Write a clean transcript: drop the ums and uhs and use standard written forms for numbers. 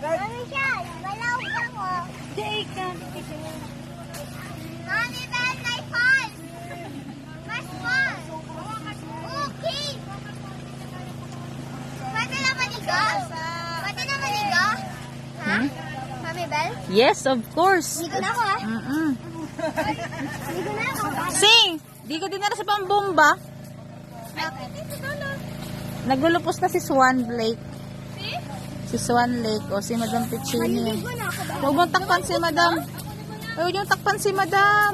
Ano siya? Malaw ka mo. Day ka. Mami, bad night fall. First one. Okay. Pwede na manigo? Pwede na manigo? Ha? Mami, Bell? Yes, of course. Ligo na ako, ha? Ligo na ako. Sing! Di ka din na sa pambomba. Bakit? Nagulupos na si Swan Lake. Si Swan Lake o si Madam Pichini. Ligo na ako. Huwag mong takpan si Madam. Huwag mong takpan si Madam.